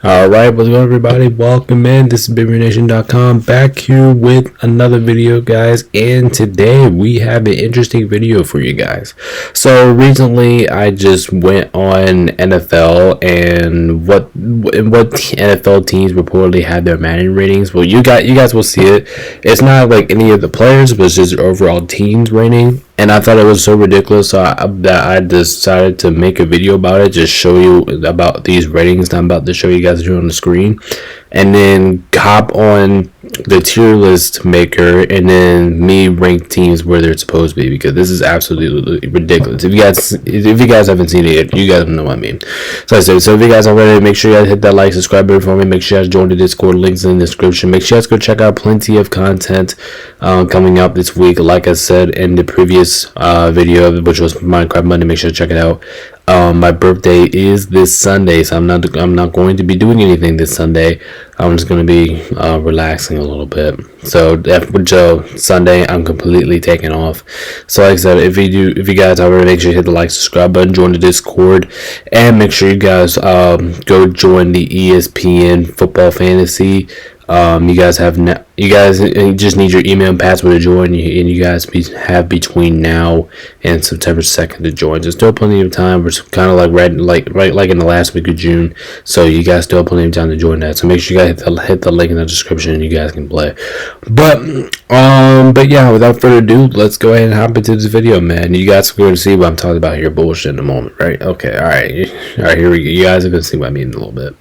Alright, what's going on, everybody? Welcome in. This is BigRainNation.com back here with another video, guys. And today we have an interesting video for you guys. So recently I just went on NFL and what NFL teams reportedly had their Madden ratings. Well, you guys will see it. It's not like any of the players, but it's just overall teams rating. And I thought it was so ridiculous that I decided to make a video about it, just show you about these ratings that I'm about to show you guys here on the screen, and then hop on the tier list maker and then me rank teams where they're supposed to be, because this is absolutely ridiculous. If you guys haven't seen it yet, you guys know what I mean. So I said, if you guys already, make sure you guys hit that like, subscribe button for me. Make sure you guys join the Discord, links in the description. Make sure you guys go check out plenty of content coming up this week. Like I said in the previous video, which was Minecraft Monday, make sure to check it out. My birthday is this Sunday, so I'm not going to be doing anything this Sunday. I'm just going to be relaxing a little bit. So after Joe Sunday, I'm completely taking off. So like I said, if you guys already, make sure you hit the like, subscribe button, join the Discord, and make sure you guys go join the ESPN Football Fantasy. You guys just need your email and password to join, and you guys have between now and September 2nd to join. There's still plenty of time. We're kind of right in the last week of June, so you guys still have plenty of time to join that. So make sure you guys hit the link in the description and you guys can play. But yeah, without further ado, let's go ahead and hop into this video, man. You guys are going to see what I'm talking about here, bullshit, in a moment, right? Okay, all right, here we go. You guys are going to see what I mean in a little bit.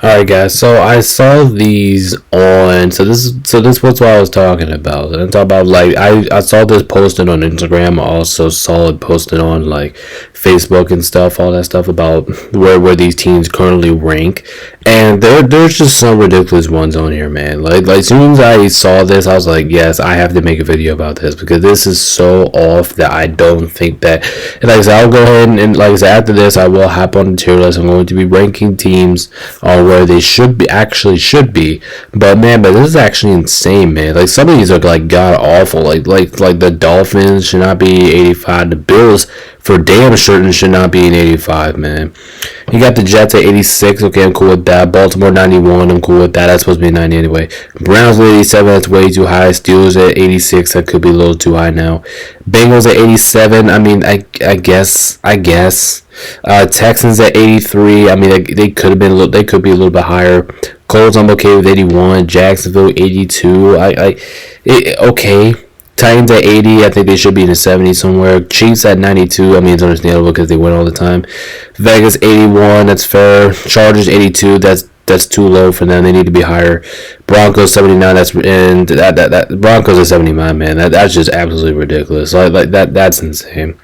Alright, guys, so I saw these on, so this was what I was talking about. I'm talking about, like, I saw this posted on Instagram. I also saw it posted on, like, Facebook and stuff, all that stuff about where these teams currently rank. And there's just some ridiculous ones on here, man. Like as soon as I saw this, I was like, yes, I have to make a video about this, because this is so off that I don't think that. And like I said, I'll go ahead and like I said, after this, I will hop on the tier list. I'm going to be ranking teams on where they should be. But man, this is actually insane, man. Like some of these are like god awful. Like the Dolphins should not be 85. The Bills, for damn sure, should not be an 85, man. You got the Jets at 86. Okay, I'm cool with that. Baltimore 91. I'm cool with that. That's supposed to be 90 anyway. Browns at 87. That's way too high. Steelers at 86. That could be a little too high now. Bengals at 87. I mean, I guess. Texans at 83. I mean, they could be a little bit higher. Colts, I'm okay with 81. Jacksonville 82. Okay. Titans at 80. I think they should be in the 70s somewhere. Chiefs at 92. I mean, it's understandable because they win all the time. Vegas 81. That's fair. Chargers 82. That's too low for them. They need to be higher. Broncos 79. That Broncos at 79, man. That's just absolutely ridiculous. Like that's insane.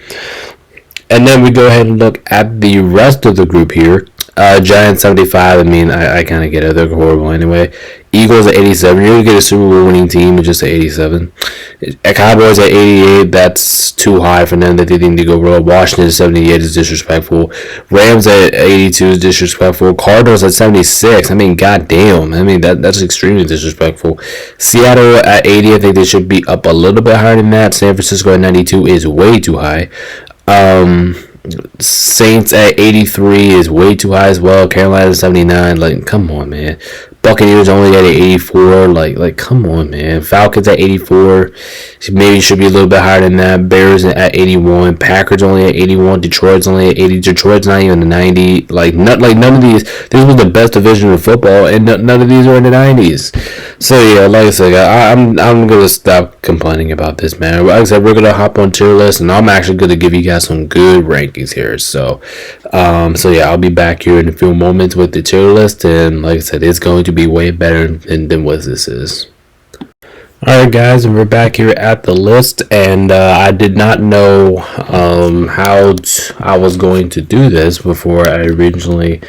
And then we go ahead and look at the rest of the group here. Giants 75. I mean, I kind of get it. They're horrible anyway. Eagles at 87. You're going to get a Super Bowl winning team with just at 87. Cowboys at 88. That's too high for them. They need to go low. Washington at 78 is disrespectful. Rams at 82 is disrespectful. Cardinals at 76. I mean, goddamn. I mean, that's extremely disrespectful. Seattle at 80. I think they should be up a little bit higher than that. San Francisco at 92 is way too high. Saints at 83 is way too high as well. Carolina at 79. Like, come on, man. Buccaneers only at 84. Like, come on, man. Falcons at 84. Maybe should be a little bit higher than that. Bears at 81. Packers only at 81. Detroit's only at 80. Detroit's not even the 90. None of these. This was the best division of football, and none of these are in the 90s. So yeah, like I said, I'm gonna stop complaining about this, man. Like I said, we're gonna hop on tier list, and I'm actually gonna give you guys some good rankings here. So yeah, I'll be back here in a few moments with the tier list, and like I said, it's going to be way better than what this is. Alright, guys, and we're back here at the list, and I did not know how I was going to do this before I originally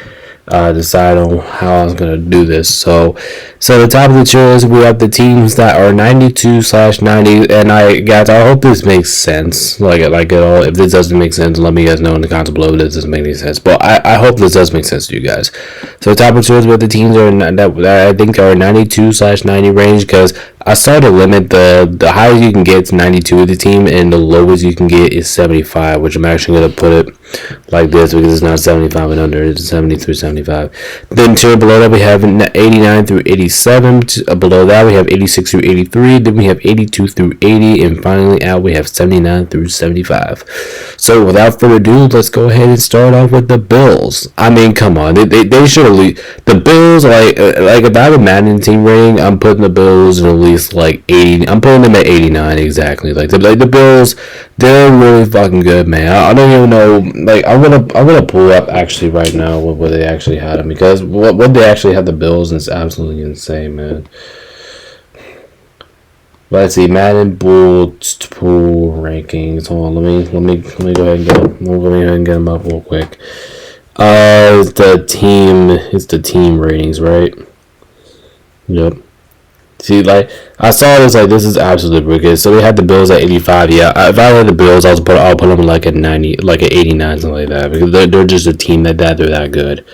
decide on how I was gonna do this. So the top of the tiers, we have the teams that are 92/90, and I hope this makes sense. Like at all. If this doesn't make sense, let me guys know in the comments below if this doesn't make any sense. But I hope this does make sense to you guys. So the top of the tiers, where the teams are that I think are 92/90 range, because I saw the limit. The highest you can get is 92 of the team, and the lowest you can get is 75, which I'm actually gonna put it like this because it's not 75 and under, it's 70 through 75. Then tier below that we have 89 through 87. Below that we have 86 through 83. Then we have 82 through 80, and finally out we have 79 through 75. So without further ado, let's go ahead and start off with the Bills. I mean, come on, they should at least, the Bills, like if I have a Madden team rating, I'm putting the Bills in at least like 80. I'm putting them at 89 exactly. Like the Bills, they're really fucking good, man. I don't even know. Like I'm gonna pull up actually right now what they actually had them, because what they actually had the Bills is absolutely insane, man. Let's see, Madden pool rankings. Hold on, let me go ahead and get them. We'll go ahead and get them up real quick. It's the team ratings, right? Yep. See, like, I saw this, like, this is absolutely wicked. So we had the Bills at 85. Yeah, if I had the Bills, I'll put them like at 90, like at 89, something like that, because they're just a team they're that good.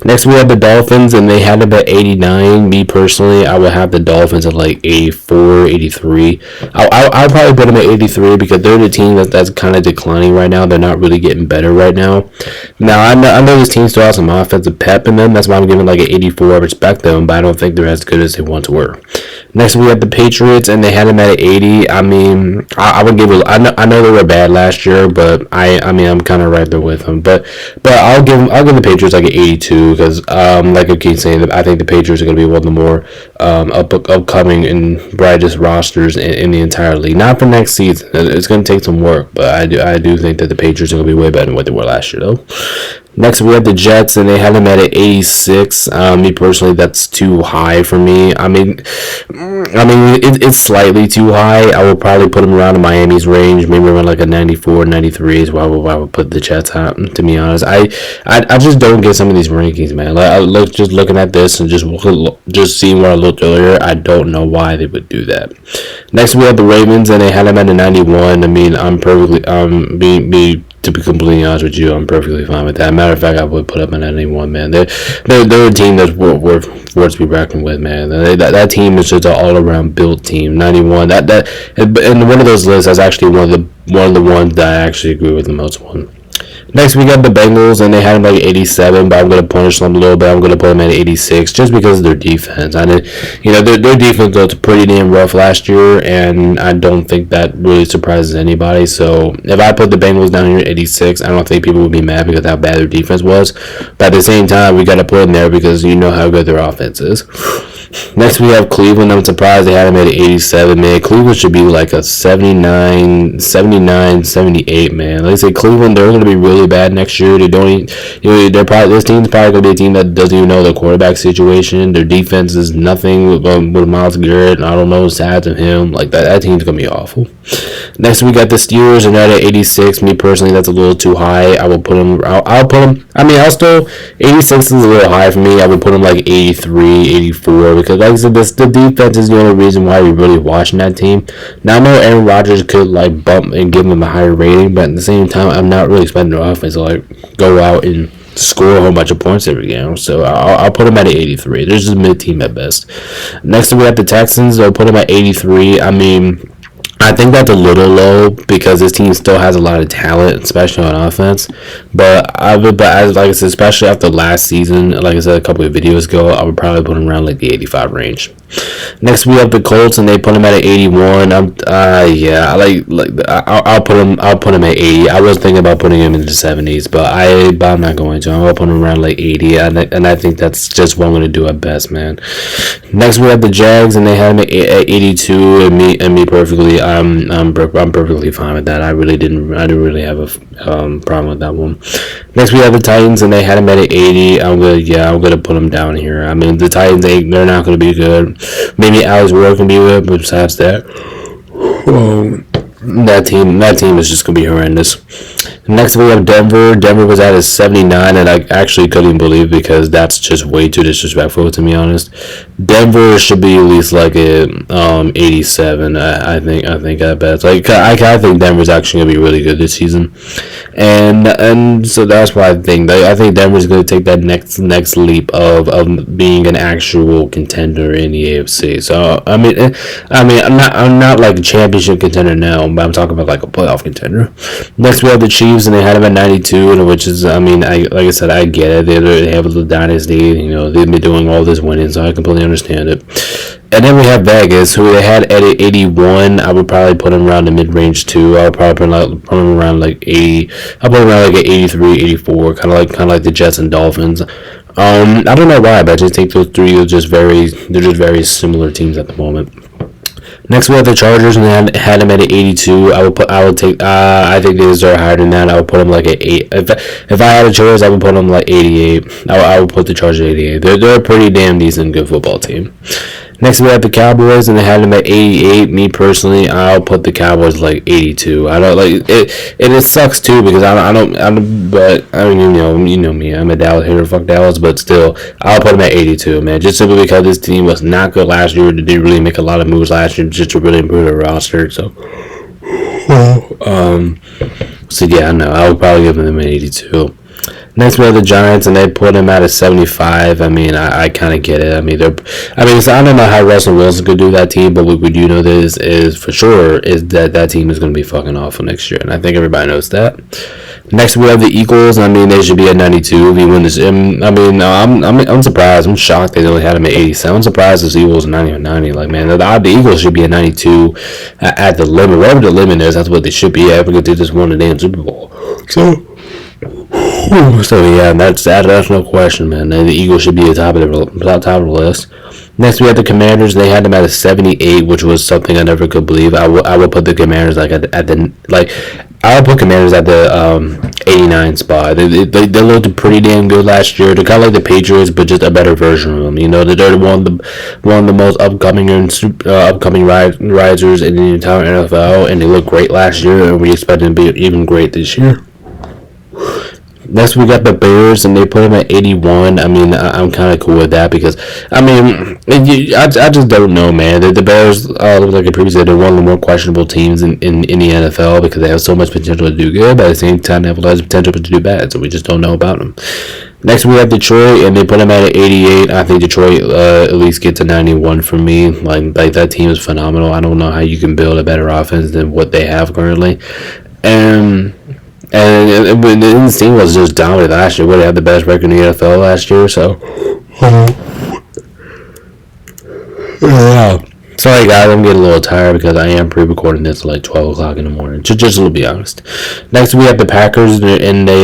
Next, we have the Dolphins, and they had them at 89. Me personally, I would have the Dolphins at like 84, 83. I'll probably put them at 83 because they're the team that's kind of declining right now. They're not really getting better right now. Now, I know this team still has some offensive pep in them. That's why I'm giving like an 84. I respect them, but I don't think they're as good as they once were. Next, we have the Patriots, and they had them at 80. I mean, I would give it. I know they were bad last year, but I mean, I'm kind of right there with them. But I'll give the Patriots like an 82 because, like I keep saying, I think the Patriots are going to be one of the more upcoming and brightest rosters in the entire league. Not for next season. It's going to take some work, but I do think that the Patriots are going to be way better than what they were last year, though. Next, we have the Jets, and they had them at 86. Me personally, that's too high for me. I mean, it's slightly too high. I would probably put them around in Miami's range, maybe around like a 94, 93 is where I would put the Jets at. To be honest, I just don't get some of these rankings, man. Like just looking at this and just seeing what I looked earlier, I don't know why they would do that. Next, we have the Ravens, and they had them at a 91. I mean, I'm perfectly to be completely honest with you, I'm perfectly fine with that. Matter of fact, I would put up an 91, man. They're a team that's worth to be reckoned with, man. That team is just an all-around built team. 91. And one of those lists is actually one of the ones that I actually agree with the most one. Next, we got the Bengals, and they had them like 87, but I'm going to punish them a little bit. I'm going to put them at 86 just because of their defense. Their defense was pretty damn rough last year, and I don't think that really surprises anybody. So if I put the Bengals down here at 86, I don't think people would be mad because of how bad their defense was. But at the same time, we got to put them there because you know how good their offense is. Next, we have Cleveland. I'm surprised they had them at 87, man. Cleveland should be like a 79, 78, man. Like I say, Cleveland, they're going to be really bad next year. They don't, this team's probably going to be a team that doesn't even know the quarterback situation. Their defense is nothing with Myles Garrett. I don't know, sad to him. Like that team's going to be awful. Next, we got the Steelers, and they're at 86. Me personally, that's a little too high. I will put them. I'll put them. I mean, 86 is a little high for me. I would put them like 83, 84. Because like I said, the defense is the only reason why we're really watching that team. Now I know Aaron Rodgers could like bump and give them a higher rating, but at the same time, I'm not really expecting their offense to like go out and score a whole bunch of points every game. So I'll put them at 83. They're just a mid team at best. Next we have the Texans. I'll put them at 83. I mean, I think that's a little low because this team still has a lot of talent, especially on offense. But like I said, especially after last season, like I said a couple of videos ago, I would probably put them around like the 85 range. Next we have the Colts, and they put them at 81. I'll put them at 80. I was thinking about putting them in the 70s, but I'm not going to. I'm gonna put them around like 80, and I think that's just what I'm gonna do at best, man. Next we have the Jags, and they had them at 82, and me perfectly. I'm perfectly fine with that. I didn't really have a problem with that one. Next we have the Titans, and they had them at 80. I'm gonna put them down here. I mean, the Titans, they're not gonna be good. Maybe Alex Rowe can be good, but besides that, That team is just gonna be horrendous. Next we have Denver. Denver was at a 79, and I actually couldn't believe because that's just way too disrespectful to be honest. Denver should be at least like a 87. I think at best. Like I think Denver's actually gonna be really good this season, and so that's why I think Denver's gonna take that next leap of being an actual contender in the AFC. So I mean I'm not like a championship contender now, but I'm talking about like a playoff contender. Next we have the Chiefs, and they had them at 92, and which is like I said, I get it. They have a little dynasty, they've been doing all this winning, so I completely understand it. And then we have Vegas, who they had at 81. I would probably put them around the mid-range too. I would probably put them around like 80. I'll put them around like 83, 84, kind of like the Jets and Dolphins. I don't know why, but I just think those three are they're just very similar teams at the moment. Next we have the Chargers, and they had them at an 82. I think they deserve higher than that. I would put them like at 8. If I had a choice, I would put them like 88. I would put the Chargers at 88. They're a pretty damn decent, good football team. Next we have the Cowboys, and they had them at 88. Me personally, I'll put the Cowboys like 82. I don't like it, and it sucks too because I don't. But I mean, you know me. I'm a Dallas hater. Fuck Dallas, but still, I'll put them at 82, man. Just simply because this team was not good last year. They didn't really make a lot of moves last year just to really improve their roster. So, yeah, no, I would probably give them an 82. Next we have the Giants, and they put them at a 75. I mean, I kind of get it. I don't know how Russell Wilson could do that team, but what we do know this is for sure is that team is going to be fucking awful next year, and I think everybody knows that. Next we have the Eagles. I mean, they should be at 92 if we win this. I'm surprised. I'm shocked they only had them at 87. I'm surprised this Eagles are 90 or 90. Like, man, the Eagles should be at 92 at the limit. Wherever the limit is, that's what they should be at because they just won the damn Super Bowl. So yeah, that's no question, man. The Eagles should be at top of the list. Next, we had the Commanders. They had them at a 78, which was something I never could believe. I would put the Commanders like I would put Commanders at the 89 spot. They looked pretty damn good last year. They're kind of like the Patriots, but just a better version of them. They're one of the most upcoming risers in the entire NFL, and they looked great last year, and we expect them to be even great this year. Next, we got the Bears, and they put them at 81. I mean, I'm kind of cool with that because, I just don't know, man. The Bears, like I previously said, they're one of the more questionable teams in the NFL because they have so much potential to do good, but at the same time, they have a lot of potential to do bad, so we just don't know about them. Next, we have Detroit, and they put them at 88. I think Detroit at least gets to 91 for me. Like that team is phenomenal. I don't know how you can build a better offense than what they have currently. And the team was just dominant last year. They had the best record in the NFL last year, so. Yeah. Sorry, guys, I'm getting a little tired because I am pre-recording this at like 12 o'clock in the morning. Just to be honest. Next, we have the Packers, and they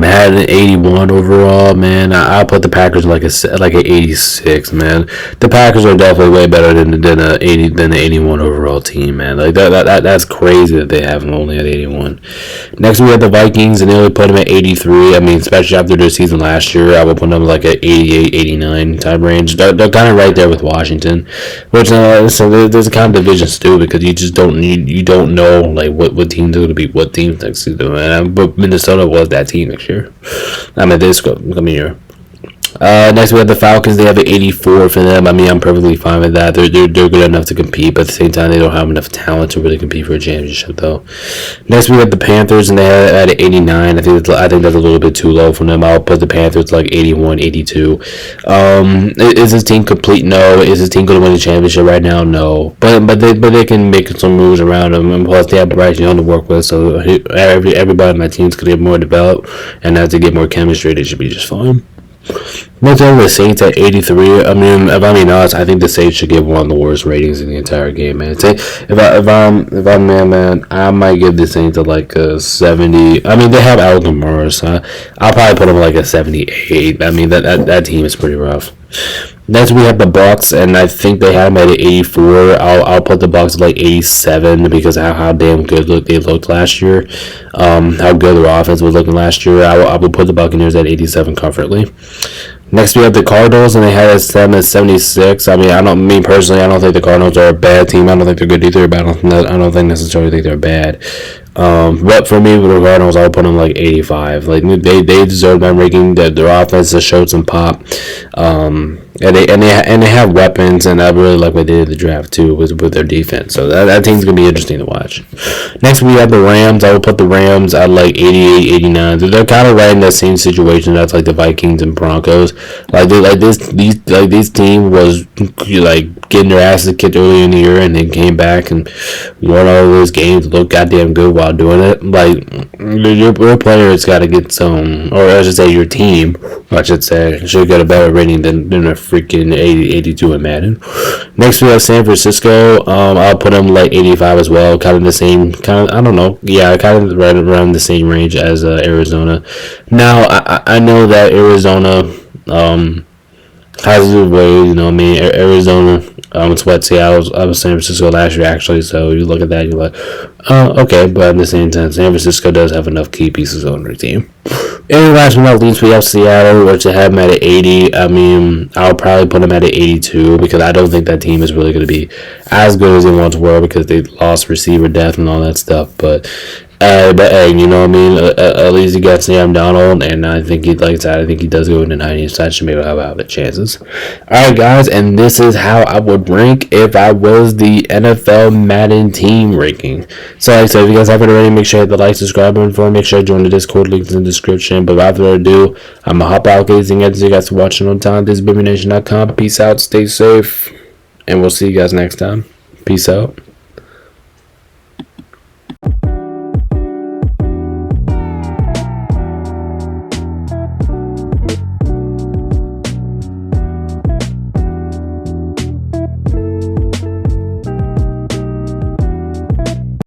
had an 81 overall, man. I'll put the Packers like an 86, man. The Packers are definitely way better than the 81 overall team, man. Like that's crazy that they have them only at 81. Next we have the Vikings, and they only put them at 83. I mean, especially after their season last year, I would put them like at 88, 89 type range. They're kind of right there with Washington, which so there's a kind of division still because you just don't know like what teams are going to be what teams next season. But Minnesota was that team next year. This coming year. Next we have the Falcons. They have an 84 for them. I mean, I'm perfectly fine with that. They're good enough to compete, but at the same time, they don't have enough talent to really compete for a championship, though. Next we have the Panthers, and they had an 89. I think that's a little bit too low for them. I'll put the Panthers like 81, 82. Is this team complete? No. Is this team going to win the championship right now? No. But they can make some moves around them, and plus they have Bryce Young to work with, so everybody on my team's going to get more developed, and as they get more chemistry, they should be just fine. Next over the Saints at 83. I mean, if I'm being honest, I think the Saints should give one of the worst ratings in the entire game, man. If I'm man, I might give the Saints like a 70. I mean, they have Alvin Kamara, so I'll probably put them like a 78. I mean, that team is pretty rough. Next we have the Bucks, and I think they had them at 84. I'll put the Bucks at like 87 because of how damn good they looked last year. How good their offense was looking last year. I will put the Buccaneers at 87 comfortably. Next we have the Cardinals, and they had them at 76. I mean, me personally, I don't think the Cardinals are a bad team. I don't think they're good either, but I don't think necessarily think they're bad. But for me, with the Cardinals, I'll put them like 85. Like they deserve my ranking. Their offense has showed some pop. And they have weapons, and I really like what they did in the draft too with their defense. So that team's gonna be interesting to watch. Next we have the Rams. I would put the Rams at like 88, 89. They're kind of right in that same situation that's like the Vikings and Broncos. This team was like getting their asses kicked early in the year, and then came back and won all those games. Looked goddamn good while doing it. Like your players got to get some, or I should say your team, I should say, should get a better rating than a freaking 82 in Madden. Next we have San Francisco. I'll put them like 85 as well. Kind of the same. Kind of, I don't know. Yeah, kind of right around the same range as Arizona. Now I know that Arizona has a way. You know, I mean Arizona. Sweat Seattle. I was San Francisco last year actually. So you look at that, you're like, okay. But at the same time, San Francisco does have enough key pieces on their team. And last but not least, we have Seattle, which I have them at 80. I mean, I'll probably put them at 82 because I don't think that team is really going to be as good as they once were because they lost receiver depth and all that stuff. But hey, you know what I mean? At least you got Sam Donald, and I think he likes that. I think he does go into 90, so I should be able to have the chances. Alright, guys, and this is how I would rank if I was the NFL Madden team ranking. So, like I said, if you guys haven't already, make sure you hit the like, subscribe button for me. Make sure you join the Discord, links in the description. But without further ado, I'm going to hop out, guys. Thank you guys for watching on time. This is BabyNation.com. Peace out, stay safe, and we'll see you guys next time. Peace out.